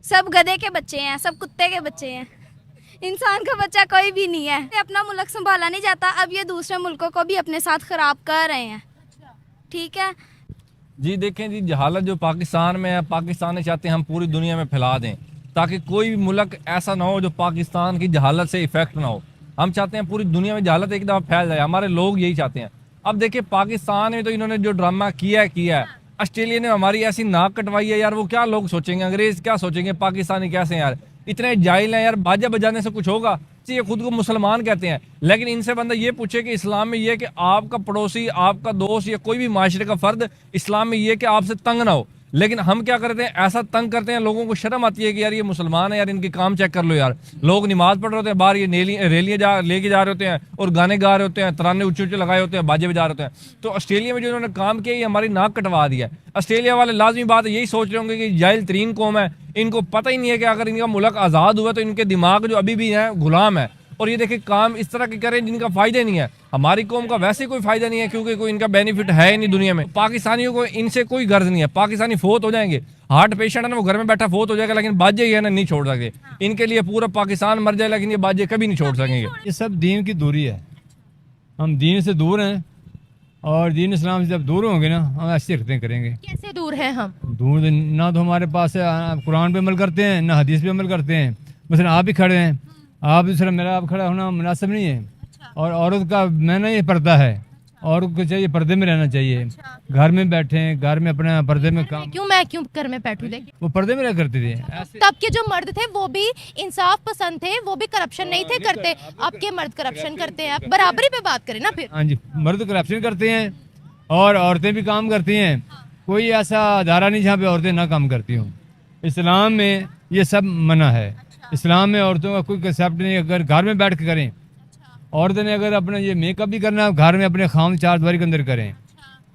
सब गधे के बच्चे हैं, सब कुत्ते के बच्चे हैं। इंसान का बच्चा कोई भी नहीं है। अपना मुल्क संभाला नहीं जाता, अब ये दूसरे मुल्कों को भी अपने साथ खराब कर रहे हैं। ठीक है जी, देखें जी, जहालत जो पाकिस्तान में है, पाकिस्तानी चाहते हैं हम पूरी दुनिया में फैला दें ताकि कोई भी मुल्क ऐसा ना हो जो पाकिस्तान की जहालत से इफेक्ट ना हो। हम चाहते हैं पूरी दुनिया में जहालत एक दफ़ा फैल जाए, हमारे लोग यही चाहते हैं। अब देखिए पाकिस्तान में तो इन्होंने जो ड्रामा किया है। ऑस्ट्रेलिया ने हमारी ऐसी नाक कटवाई है यार, वो क्या लोग सोचेंगे, अंग्रेज क्या सोचेंगे, पाकिस्तानी कैसे यार, इतने जाहिल हैं यार। बाजा बजाने से कुछ होगा? ये खुद को मुसलमान कहते हैं, लेकिन इनसे बंदा ये पूछे कि इस्लाम में ये कि आपका पड़ोसी, आपका दोस्त या कोई भी माशरे का फर्द इस्लाम में ये कि आपसे तंग ना हो, लेकिन हम क्या करते हैं, ऐसा तंग करते हैं, लोगों को शर्म आती है कि यार ये मुसलमान है यार, इनके काम चेक कर लो यार। लोग नमाज पढ़ रहे होते हैं बाहर, ये रैलियाँ लेके जा रहे होते हैं और गाने गा रहे होते हैं, तराने ऊंचे ऊंचे लगाए होते हैं, बाजे बजा रहे होते हैं। तो ऑस्ट्रेलिया में जो इन्होंने काम किया, ये हमारी नाक कटवा दिया है। ऑस्ट्रेलिया वाले लाजमी बात यही सोच रहे होंगे कि जाहिल तरीन कौम है, इनको पता ही नहीं है कि अगर इनका मुल्क आज़ाद हुआ तो इनके दिमाग जो अभी भी है गुलाम है। और ये देखिए काम इस तरह के करें जिनका फायदा नहीं है। हमारी कौम का वैसे कोई फायदा नहीं है क्योंकि कोई इनका बेनिफिट है ही नहीं दुनिया में। पाकिस्तानियों को इनसे कोई गर्ज नहीं है। पाकिस्तानी फोत हो जाएंगे, हार्ट पेशेंट है ना, वो घर में बैठा फोत हो जाएगा, लेकिन बाजे ही है ना नहीं छोड़ सकते। इनके लिए पूरा पाकिस्तान मर जाए, लेकिन ये बाजे कभी नहीं छोड़ सकेंगे। ये सब दीन की दूरी है, हम दीन से दूर हैं और दीन इस्लाम से जब दूर होंगे ना, हम ऐसी हरकतें करेंगे। कैसे दूर हैं हम? दूर ना तो हमारे पास है, कुरान पे अमल करते हैं, ना हदीस पे अमल करते हैं। मसलन आप भी खड़े हैं, आप दूसरा मेरा आप खड़ा होना मुनासिब नहीं है। और औरत का मैंने ये पर्दा है, औरत को चाहिए पर्दे में रहना चाहिए। घर में बैठे हैं, घर में अपने पर्दे में काम। मैं क्यों घर में बैठूं? देखिए वो पर्दे में रह करते थे ऐसे। तब के जो मर्द थे वो भी इंसाफ पसंद थे, वो भी करप्शन नहीं थे करते। अब के मर्द करप्शन करते हैं। अब बराबरी पे बात करें ना फिर। हाँ जी, मर्द करप्शन करते हैं और औरतें भी काम करती हैं। कोई ऐसा अदारा नहीं जहाँ पे औरतें ना काम करती हों। इस्लाम में ये सब मना है। इस्लाम में औरतों का कोई कंसेप्ट नहीं। अगर घर में बैठ के करें, औरतें ने अगर अपना ये मेकअप भी करना घर में अपने खान चार दीवारी के अंदर करें,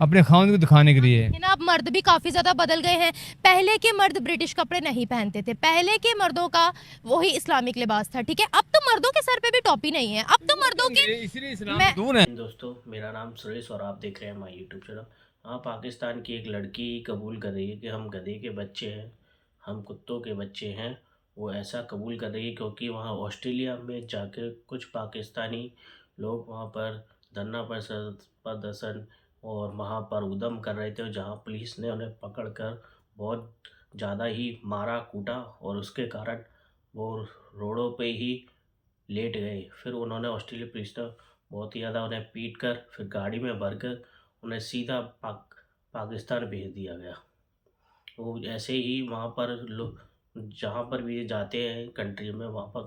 अपने खान को दिखाने के लिए। लेकिन अब मर्द भी काफी ज्यादा बदल गए हैं। पहले के मर्द ब्रिटिश कपड़े नहीं पहनते थे, पहले के मर्दों का वही इस्लामिक लिबास था। ठीक है, अब तो मर्दों के सर पे भी टोपी नहीं है, अब तो मर्दों के दूर है। दोस्तों, मेरा नाम सुरेश और आप देख रहे हैं माय यूट्यूब चैनल। हाँ, पाकिस्तान की एक लड़की कबूल कर रही है कि हम गधे के बच्चे हैं, हम कुत्तों के बच्चे हैं। वो ऐसा कबूल कर रही है क्योंकि वहाँ ऑस्ट्रेलिया में जाकर कुछ पाकिस्तानी लोग वहाँ पर धरना प्रदर्शन और वहाँ पर उद्यम कर रहे थे, जहाँ पुलिस ने उन्हें पकड़कर बहुत ज़्यादा ही मारा कूटा और उसके कारण वो रोडों पे ही लेट गए। फिर उन्होंने ऑस्ट्रेलिया पुलिस ने बहुत ही ज़्यादा उन्हें पीट कर फिर गाड़ी में भरकर उन्हें सीधा पाकिस्तान भेज दिया गया। वो ऐसे ही वहाँ पर लोग जहाँ पर भी जाते हैं कंट्री में, वहाँ पर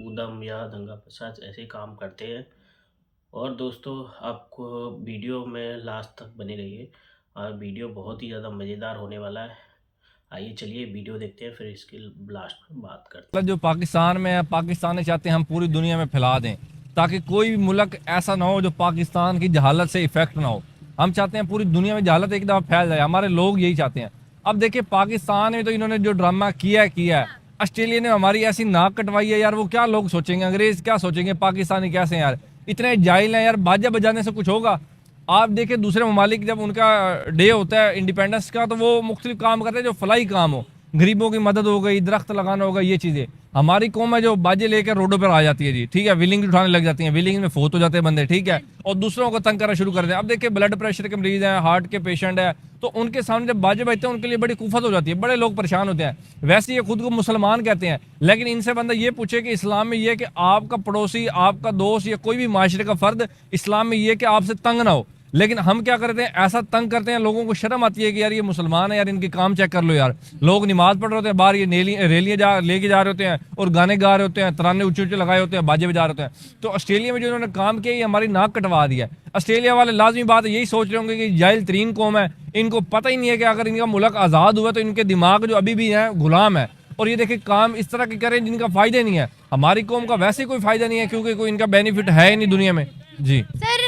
उद्यम या दंगा फसाद ऐसे काम करते हैं। और दोस्तों, आपको वीडियो में लास्ट तक बने रहिए और वीडियो बहुत ही ज़्यादा मज़ेदार होने वाला है। आइए चलिए वीडियो देखते हैं, फिर इसकी लास्ट में बात करते हैं। जो पाकिस्तान में है, पाकिस्तानी चाहते हैं हम पूरी दुनिया में फैला दें ताकि कोई भी मुल्क ऐसा ना हो जो पाकिस्तान की जहालत से इफेक्ट ना हो। हम चाहते हैं पूरी दुनिया में जहालत एक दफ़ा फैल जाए, हमारे लोग यही चाहते हैं। अब देखिए पाकिस्तान में तो इन्होंने जो ड्रामा किया है। ऑस्ट्रेलिया ने हमारी ऐसी नाक कटवाई है यार, वो क्या लोग सोचेंगे, अंग्रेज क्या सोचेंगे, पाकिस्तानी कैसे हैं यार, इतने जाहिल हैं यार। बाजा बजाने से कुछ होगा? आप देखिए दूसरे ममालिक जब उनका डे होता है इंडिपेंडेंस का, तो वो मुख्तलिफ काम करते हैं जो फलाई काम हो, गरीबों की मदद हो गई, दरख्त लगाना होगा, ये चीज़ें। हमारी कौम है जो बाजे लेकर रोडों पर आ जाती है जी, ठीक है, व्हीलिंग उठाने लग जाती है, व्हीलिंग में फोत हो जाते हैं बंदे, ठीक है, और दूसरों को तंग करना शुरू कर दें। अब देखिए ब्लड प्रेशर के मरीज हैं, हार्ट के पेशेंट है, तो उनके सामने जब बाजे बजते हैं उनके लिए बड़ी कुफत हो जाती है, बड़े लोग परेशान होते हैं। वैसे ये खुद को मुसलमान कहते हैं, लेकिन इनसे बंदा ये पूछे कि इस्लाम में ये कि आपका पड़ोसी, आपका दोस्त या कोई भी माशरे का फर्द इस्लाम में ये कि आपसे तंग ना हो, लेकिन हम क्या करते हैं, ऐसा तंग करते हैं, लोगों को शर्म आती है कि यार ये मुसलमान है यार, इनके काम चेक कर लो यार। लोग नमाज पढ़ रहे होते हैं बाहर, ये रैलियाँ लेके जा रहे होते हैं और गाने गा रहे होते हैं, तराने ऊंचे ऊंचे लगाए होते हैं, बाजे बजा रहे होते हैं। तो ऑस्ट्रेलिया में जो इन्होंने काम किया, ये हमारी नाक कटवा दिया है। ऑस्ट्रेलिया वाले लाजमी बात यही सोच रहे होंगे कि जाहिल तरीन कौम है, इनको पता ही नहीं है कि अगर इनका मुल्क आज़ाद हुआ तो इनके दिमाग जो अभी भी है गुलाम है। और ये देखिए काम इस तरह के करें जिनका फायदा नहीं है। हमारी कौम का वैसे कोई फायदा नहीं है क्योंकि कोई इनका बेनिफिट है ही नहीं दुनिया में जी। सर,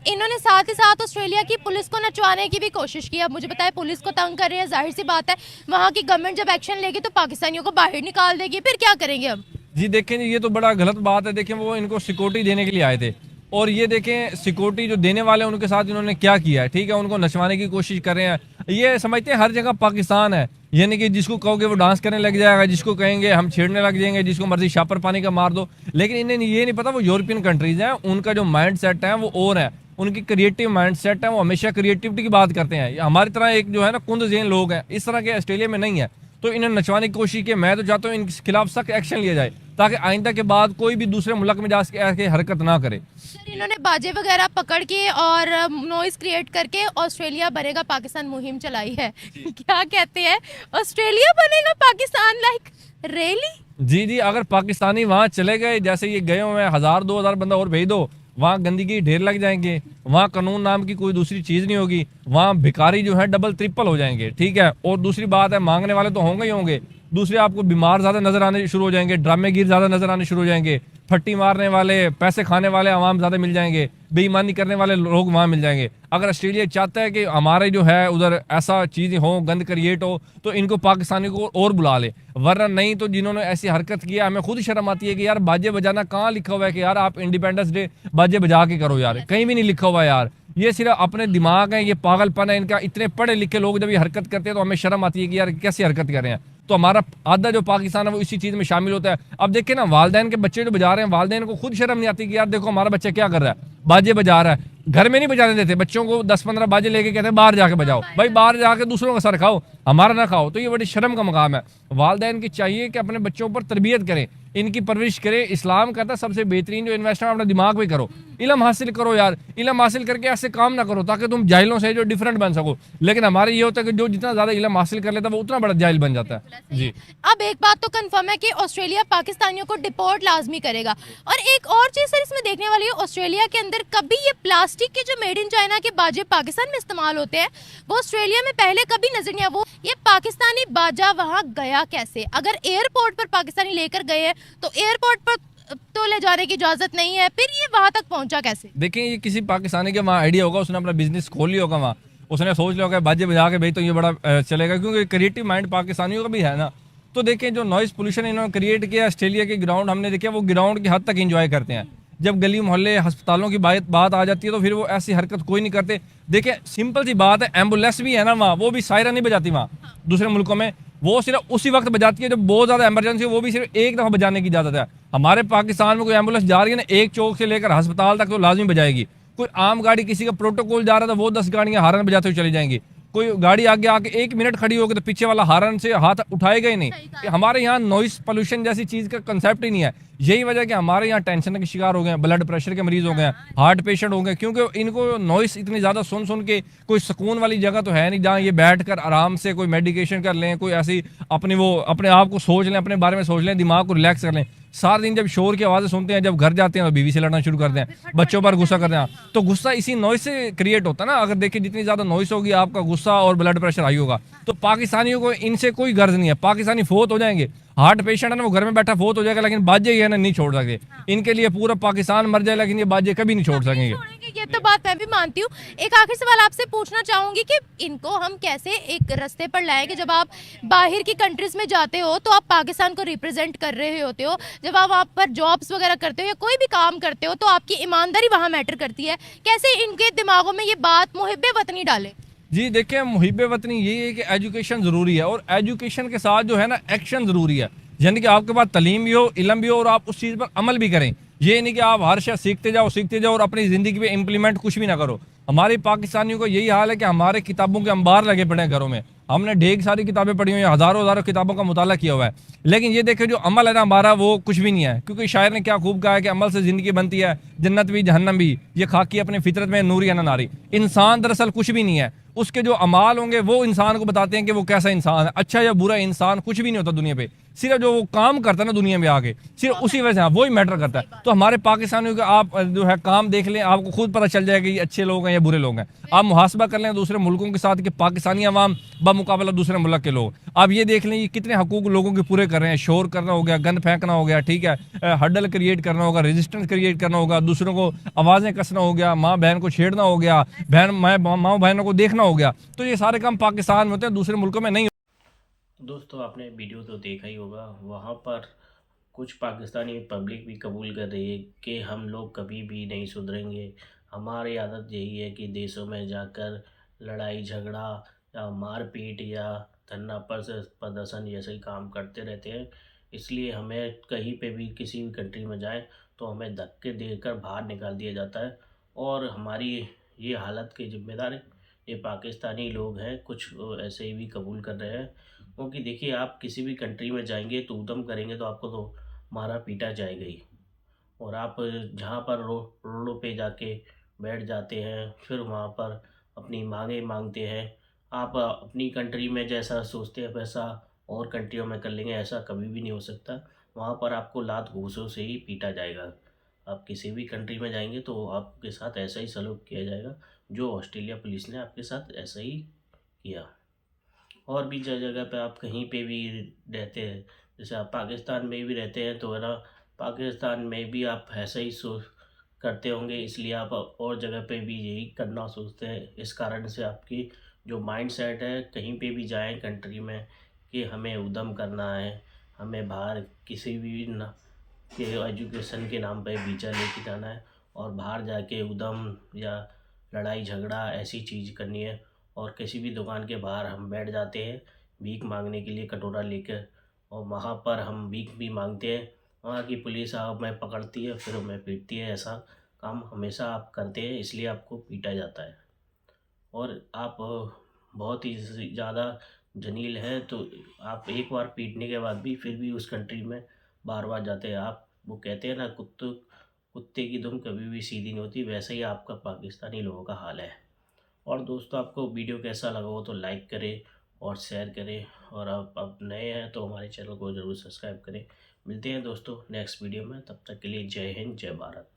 इन्होंने साथ ही साथ ऑस्ट्रेलिया की पुलिस को नचवाने की भी कोशिश की। अब मुझे बताया पुलिस को तंग कर रहे हैं, जाहिर सी बात है वहाँ की गवर्नमेंट जब एक्शन लेगी तो पाकिस्तानियों को बाहर निकाल देगी, फिर क्या करेंगे अब? जी देखें, ये तो बड़ा गलत बात है। देखें वो इनको सिक्योरिटी देने के लिए आए थे और ये देखें सिक्योरिटी जो देने वाले हैं उनके साथ इन्होंने क्या किया है, ठीक है, उनको नचवाने की कोशिश कर रहे हैं। ये समझते हैं हर जगह पाकिस्तान है, यानी कि जिसको कहोगे वो डांस करने लग जाएगा, जिसको कहेंगे हम छेड़ने लग जाएंगे, जिसको मर्जी शापर पानी का मार दो। लेकिन इन्हें ये नहीं पता वो यूरोपियन कंट्रीज हैं, उनका जो माइंड सेट है वो और है, उनकी क्रिएटिव माइंड सेट है, वो हमेशा क्रिएटिविटी की बात करते हैं। हमारी तरह एक जो है ना कुंद ज़ेन लोग हैं, इस तरह के ऑस्ट्रेलिया में नहीं है। तो इन्हें नचवाने की कोशिश की। मैं तो चाहता हूँ इनके खिलाफ सख्त एक्शन लिया जाए ताकि आइंदा के बाद कोई भी दूसरे मुल्क में जाके ऐसी हरकत ना करे। सर इन्होंने बाजे वगैरह पकड़ के और नॉइस क्रिएट करके ऑस्ट्रेलिया बनेगा पाकिस्तान मुहिम चलाई है। क्या कहते हैं, ऑस्ट्रेलिया बनेगा पाकिस्तान, लाइक रियली? जी जी, अगर पाकिस्तानी वहाँ चले गए, जैसे ये गए हुए हैं, 1000-2000 बंदा और भेज दो, वहाँ गंदगी ढेर लग जाएंगे, वहाँ कानून नाम की कोई दूसरी चीज़ नहीं होगी, वहाँ भिखारी जो है डबल ट्रिपल हो जाएंगे, ठीक है। और दूसरी बात है, मांगने वाले तो होंगे ही होंगे, दूसरे आपको बीमार ज़्यादा नजर आने शुरू हो जाएंगे, ड्रामेगीर ज़्यादा नजर आने शुरू हो जाएंगे, फट्टी मारने वाले, पैसे खाने वाले आवाम ज़्यादा मिल जाएंगे, बेईमानी करने वाले लोग वहाँ मिल जाएंगे। अगर ऑस्ट्रेलिया चाहता है कि हमारे जो है उधर ऐसा चीज़ें हो, गंद क्रिएट हो, तो इनको पाकिस्तानी को और बुला ले, वरना नहीं तो जिन्होंने ऐसी हरकत किया, हमें खुद शर्म आती है कि यार बाजे बजाना कहाँ लिखा हुआ है कि यार आप इंडिपेंडेंस डे बाजे बजा के करो, यार कहीं भी नहीं लिखा हुआ है यार। ये सिर्फ अपने दिमाग है, ये पागलपन है इनका। इतने पढ़े लिखे लोग जब ये हरकत करते हैं तो हमें शर्म आती है कि यार कैसी हरकत कर रहे हैं। तो हमारा आधा जो पाकिस्तान है वो इसी चीज़ में शामिल होता है। अब देखिए ना, वालदैन के बच्चे जो बजा रहे हैं, वालदैन को खुद शर्म नहीं आती कि यार देखो हमारा बच्चा क्या कर रहा है, बाजे बजा रहा है। घर में नहीं बजाने देते बच्चों को, 10-15 बाजे लेके कहते हैं बाहर जाके बजाओ। भाई बाहर जाके दूसरों का सर खाओ, हमारा ना खाओ। तो ये बड़ी शर्म का मकाम है। वालदैन की चाहिए कि अपने बच्चों पर तरबियत करें, इनकी परवरिश करें। इस्लाम कहता है सबसे बेहतरीन जो इन्वेस्टमेंट अपने दिमाग में करो, इल्म हासिल करो यार। इल्म हासिल करके ऐसे काम ना करो ताकि तुम जाहिलों से जो डिफरेंट बन सको। लेकिन हमारे ये होता है कि जो जितना ज्यादा इल्म हासिल कर लेता है वो उतना बड़ा जाहिल बन जाता है। जी, अब एक बात तो कंफर्म है कि ऑस्ट्रेलिया पाकिस्तानियों को डिपोर्ट लाजमी करेगा। और एक और चीज सर इसमें देखने वाली है, ऑस्ट्रेलिया के अंदर कभी ये प्लास्टिक के जो मेड इन चाइना के बाजे पाकिस्तान में इस्तेमाल होते हैं वो ऑस्ट्रेलिया में पहले कभी नजर नहीं आया। वो ये पाकिस्तानी बाजा वहां गया कैसे? अगर एयरपोर्ट पर पाकिस्तानी लेकर गए हैं तो एयरपोर्ट पर तो ले जाने की इजाजत नहीं है, फिर ये वहां तक पहुंचा कैसे? देखिए ये किसी पाकिस्तानी के वहाँ आइडिया होगा, उसने अपना बिजनेस खोल लिया होगा, वहाँ उसने सोच लिया होगा बाजे बजा के भाई तो ये बड़ा चलेगा, क्योंकि क्रिएटिव माइंड पाकिस्तानियों का भी है ना। तो देखें जो नॉइस पोल्यूशन इन्होंने क्रिएट किया ऑस्ट्रेलिया के ग्राउंड, हमने देखा वो ग्राउंड की हद तक एंजॉय करते हैं। जब गली मोहल्ले अस्पतालों की बात आ जाती है तो फिर वो ऐसी हरकत कोई नहीं करते। देखिए सिंपल सी बात है, एम्बुलेंस भी है ना वहाँ, वो भी सायरन नहीं बजाती वहाँ दूसरे मुल्कों में, वो सिर्फ उसी वक्त बजाती है जब बहुत ज्यादा इमरजेंसी हो, वो भी सिर्फ एक दफा बजाने की इजाजत है। हमारे पाकिस्तान में कोई एम्बुलेंस जा रही है ना, एक चौक से लेकर अस्पताल तक तो लाजमी बजाएगी। कोई आम गाड़ी किसी का प्रोटोकॉल जा रहा था, वो 10 गाड़ियां हारन बजाते हुए चली जाएंगी। कोई गाड़ी आगे आके 1 मिनट खड़ी होगी तो पीछे वाला हारन से हाथ उठाएगा ही नहीं। हमारे यहाँ नॉइस पोल्यूशन जैसी चीज का कंसेप्ट ही नहीं है। यही वजह कि हमारे यहाँ टेंशन के शिकार हो गए हैं, ब्लड प्रेशर के मरीज हो गए हैं, हार्ट पेशेंट हो गए, क्योंकि इनको नॉइस इतनी ज्यादा सुन के कोई सुकून वाली जगह तो है नहीं जहाँ ये बैठकर आराम से कोई मेडिकेशन कर लें, कोई ऐसी अपने आप को सोच लें, अपने बारे में सोच लें, दिमाग को रिलैक्स कर लें। सारा दिन जब शोर की आवाज़ें सुनते हैं, जब घर जाते हैं तो बीवी से लड़ना शुरू करते हैं, बच्चों पर गुस्सा करते हैं। तो गुस्सा इसी नॉइस से क्रिएट होता है ना। अगर देखिए जितनी ज़्यादा नॉइस होगी आपका गुस्सा और ब्लड प्रेशर हाई होगा। तो पाकिस्तानियों को इनसे कोई गर्ज नहीं है, पाकिस्तानी फोत हो जाएंगे। हार्ट पेशेंट है ना, वो घर में बैठा फोत हो जाएगा, लेकिन बाजे ये है ना नहीं छोड़ सकते। इनके लिए पूरा पाकिस्तान मर जाए लेकिन ये बाजे कभी नहीं छोड़ सकेंगे। ये तो बात मैं भी मानती हूँ। एक आखिरी सवाल आपसे पूछना चाहूंगी कि इनको हम कैसे एक रास्ते पर लाएं कि जब आप बाहर की कंट्रीज में जाते हो तो आप पाकिस्तान को रिप्रेजेंट कर रहे होते हो, जब आप वहाँ पर जॉब्स वगैरह करते हो या कोई भी काम करते हो तो आपकी ईमानदारी वहाँ मैटर करती है। कैसे इनके दिमागों में ये बात मुहिब्बे वतनी डाले? जी देखिए, मुहिब्बे वतनी यही है कि एजुकेशन ज़रूरी है, और एजुकेशन के साथ जो है ना एक्शन ज़रूरी है। यानी कि आपके पास तालीम भी हो, इल्म भी हो, और आप उस चीज़ पर अमल भी करें। ये नहीं कि आप हर शय सीखते जाओ और अपनी ज़िंदगी में इम्प्लीमेंट कुछ भी ना करो। हमारे पाकिस्तानियों को यही हाल है कि हमारे किताबों के अंबार लगे पड़े हैं घरों में। हमने ढेर सारी किताबें पढ़ी हुई हैं, हज़ारों किताबों का मुताला किया हुआ है, लेकिन ये देखें जो अमल है ना हमारा वो कुछ भी नहीं है। क्योंकि शायर ने क्या खूब कहा है कि अमल से ज़िंदगी बनती है, जन्नत भी जहन्नम भी, ये खाकी अपनी फितरत में नूरी है ना नारी। इंसान दरअसल कुछ भी नहीं है, उसके जो अमाल होंगे वो इंसान को बताते हैं कि वो कैसा इंसान है। अच्छा या बुरा इंसान कुछ भी नहीं होता दुनिया पे, सिर्फ जो वो काम करता है ना दुनिया में आके, सिर्फ उसी वजह से वही मैटर करता है। तो हमारे पाकिस्तानियों के आप जो है काम देख लें, आपको खुद पता चल जाएगा कि ये अच्छे लोग हैं या बुरे लोग हैं। आप मुहासबा कर लें दूसरे मुल्कों के साथ कि पाकिस्तानी अवाम बमुकाबला दूसरे मुल्क के लोग, आप ये देख लें ये कितने हकूक लोगों के पूरे कर रहे हैं। शोर करना हो गया, गंद फेंकना हो गया, ठीक है, हडल क्रिएट करना होगा, रेजिस्टेंस क्रिएट करना होगा, दूसरों को आवाज़ें कसना हो गया, माँ बहन को छेड़ना हो गया, माँ बहनों को देखना हो गया। तो ये सारे काम पाकिस्तान में होते हैं, दूसरे मुल्कों में नहीं। दोस्तों आपने वीडियो तो देखा ही होगा, वहाँ पर कुछ पाकिस्तानी पब्लिक भी कबूल कर रही है कि हम लोग कभी भी नहीं सुधरेंगे। हमारी आदत यही है कि देशों में जाकर लड़ाई झगड़ा या मारपीट या धरना प्रदर्शन जैसे ही काम करते रहते हैं। इसलिए हमें कहीं पे भी किसी भी कंट्री में जाए तो हमें धक्के देकर बाहर निकाल दिया जाता है, और हमारी ये हालत के ज़िम्मेदार ये पाकिस्तानी लोग हैं। कुछ ऐसे ही भी कबूल कर रहे हैं, क्योंकि देखिए आप किसी भी कंट्री में जाएंगे तो उद्यम करेंगे तो आपको तो मारा पीटा जाएगा ही। और आप जहाँ पर रोडों पे जाके बैठ जाते हैं, फिर वहाँ पर अपनी मांगें मांगते हैं। आप अपनी कंट्री में जैसा सोचते हैं वैसा और कंट्रियों में कर लेंगे, ऐसा कभी भी नहीं हो सकता। वहाँ पर आपको लात घूंसों से ही पीटा जाएगा। आप किसी भी कंट्री में जाएंगे तो आपके साथ ऐसा ही सलूक किया जाएगा, जो ऑस्ट्रेलिया पुलिस ने आपके साथ ऐसा ही किया। और भी जगह पे आप कहीं पे भी रहते हैं, जैसे आप पाकिस्तान में भी रहते हैं तो है ना, पाकिस्तान में भी आप ऐसा ही सोच करते होंगे, इसलिए आप और जगह पे भी यही करना सोचते हैं। इस कारण से आपकी जो माइंड सेट है, कहीं पे भी जाएं कंट्री में, कि हमें उद्यम करना है, हमें बाहर किसी भी ना के एजुकेशन के नाम पे वीज़ा लेके जाना है और बाहर जाके उद्यम या लड़ाई झगड़ा ऐसी चीज़ करनी है। और किसी भी दुकान के बाहर हम बैठ जाते हैं भीख मांगने के लिए कटोरा लेकर, और वहाँ पर हम भीख भी मांगते हैं, वहाँ की पुलिस हमें पकड़ती है फिर हमें पीटती है। ऐसा काम हमेशा आप करते हैं, इसलिए आपको पीटा जाता है। और आप बहुत ही ज़्यादा जलील हैं, तो आप एक बार पीटने के बाद भी फिर भी उस कंट्री में बार बार जाते हैं। आप वो कहते हैं ना, कुत्ते की दुम कभी भी सीधी नहीं होती, वैसे ही आपका पाकिस्तानी लोगों का हाल है। और दोस्तों, आपको वीडियो कैसा लगा हो तो लाइक करें और शेयर करें, और आप अब नए हैं तो हमारे चैनल को ज़रूर सब्सक्राइब करें। मिलते हैं दोस्तों नेक्स्ट वीडियो में, तब तक के लिए जय हिंद जय भारत।